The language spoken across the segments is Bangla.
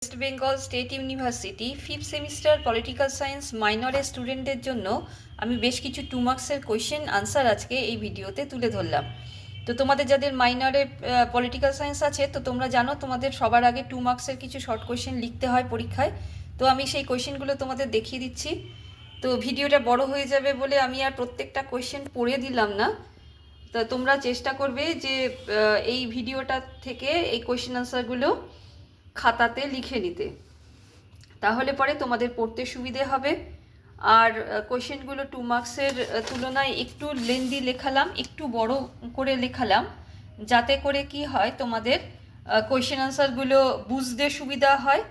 West Bengal state university 5th semester political science মাইনরের স্টুডেন্টদের জন্য আমি বেশ কিছু 2 মার্কসের কোয়েশ্চেন আনসার আজকে এই ভিডিওতে তুলে ধরলাম। তো তোমাদের যাদের মাইনরে পলিটিক্যাল সায়েন্স আছে, তো তোমরা জানো তোমাদের সবার আগে 2 মার্কসের কিছু শর্ট কোয়েশ্চেন লিখতে হয় পরীক্ষায়। তো আমি সেই কোয়েশ্চেনগুলো তোমাদের দেখিয়ে দিচ্ছি। তো ভিডিওটা বড় হয়ে যাবে বলে আমি আর প্রত্যেকটা কোয়েশ্চেন পড়ে দিলাম না। তো তোমরা চেষ্টা করবে যে এই ভিডিওটা থেকে এই কোয়েশ্চেন আনসারগুলো খাতাতে লিখে নিতে, তাহলে পরে তোমাদের পড়তে সুবিধে হবে। আর কোয়েশ্চেনগুলো 2 মার্কসের তুলনায় একটু লেন্দি লেখালাম, একটু বড় করে লেখালাম, যাতে করে কি হয় তোমাদের কোয়েশ্চেন আনসারগুলো বুঝতে সুবিধা হয়।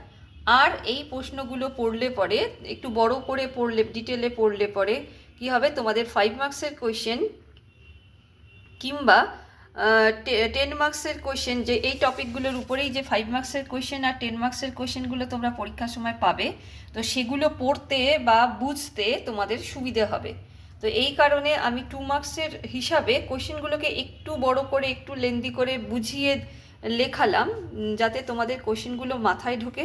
আর এই প্রশ্নগুলো পড়লে পরে একটু বড় করে পড়লে, ডিটেলে পড়লে পরে কি হবে, তোমাদের 5 মার্কসের কোয়েশ্চেন কিংবা 10 মার্কসের কোয়েশ্চেন, যে এই টপিকগুলোর উপরেই যে 5 মার্কসের কোয়েশ্চেন আর 10 মার্কসের কোয়েশ্চেনগুলো তোমরা পরীক্ষার সময় পাবে, তো সেগুলো পড়তে বা বুঝতে তোমাদের সুবিধে হবে। তো এই কারণে আমি 2 মার্কসের হিসাবে কোয়েশ্চেনগুলোকে একটু বড় করে, একটু লেন্দি করে বুঝিয়ে লেখালাম, যাতে তোমাদের কোয়েশ্চেনগুলো মাথায় ঢোকে,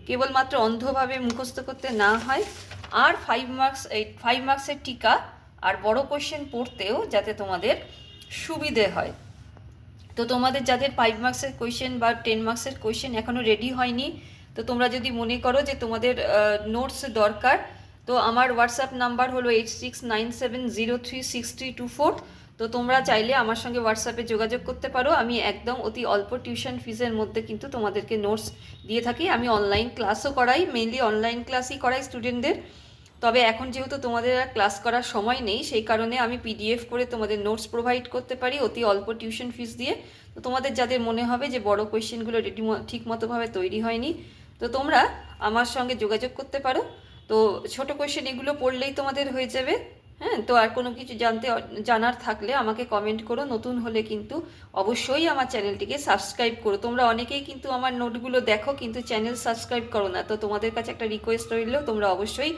কেবলমাত্র অন্ধভাবে মুখস্থ করতে না হয়। আর 5 মার্কসের টিকা আর বড় কোয়েশ্চেন পড়তেও যাতে তোমাদের সুবিধে হয়। তো তোমাদের যাদের 5 মার্কসের কোয়েশ্চেন বা 10 মার্কসের কোয়েশ্চেন এখনও রেডি হয়নি, তো তোমরা যদি মনে করো যে তোমাদের নোটস দরকার, তো আমার হোয়াটসঅ্যাপ নাম্বার হলো 8697036324। তো তোমরা চাইলে আমার সঙ্গে হোয়াটসঅ্যাপে যোগাযোগ করতে পারো। আমি একদম অতি অল্প টিউশন ফিজের মধ্যে কিন্তু তোমাদেরকে নোটস দিয়ে থাকি। আমি অনলাইন ক্লাসও করাই, মেইনলি অনলাইন ক্লাসই করাই স্টুডেন্টদের। তবে এখন যেহেতু তোমাদের আর ক্লাস করার সময় নেই, সেই কারণে আমি পিডিএফ করে তোমাদের নোটস প্রোভাইড করতে পারি অতি অল্প টিউশন ফিস দিয়ে। তো তোমাদের যাদের মনে হবে যে বড় কোয়েশ্চেনগুলো ঠিক মতোভাবে তৈরি হয়নি, তো তোমরা আমার সঙ্গে যোগাযোগ করতে পারো। তো ছোট কোয়েশ্চেন এগুলো পড়লেই তোমাদের হয়ে যাবে। হ্যাঁ, তো আর কোনো কিছু জানার থাকলে আমাকে কমেন্ট করো। নতুন হলে কিন্তু অবশ্যই আমার চ্যানেলটিকে সাবস্ক্রাইব করো। তোমরা অনেকেই কিন্তু আমার নোটগুলো দেখো কিন্তু চ্যানেল সাবস্ক্রাইব করো না। তো তোমাদের কাছে একটা রিকোয়েস্ট রইল, তোমরা অবশ্যই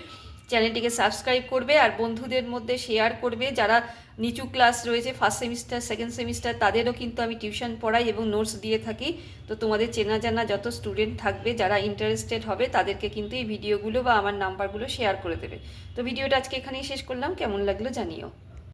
চ্যানেলটিকে সাবস্ক্রাইব করবে আর বন্ধুদের মধ্যে শেয়ার করবে। যারা নিচু ক্লাস রয়েছে, ফার্স্ট সেমিস্টার, সেকেন্ড সেমিস্টার, তাদেরও কিন্তু আমি টিউশন পড়াই এবং নোটস দিয়ে থাকি। তো তোমাদের চেনা জানা যত স্টুডেন্ট থাকবে যারা ইন্টারেস্টেড হবে, তাদেরকে কিন্তু এই ভিডিওগুলো বা আমার নাম্বারগুলো শেয়ার করে দেবে। তো ভিডিওটা আজকে এখানেই শেষ করলাম। কেমন লাগলো জানিও।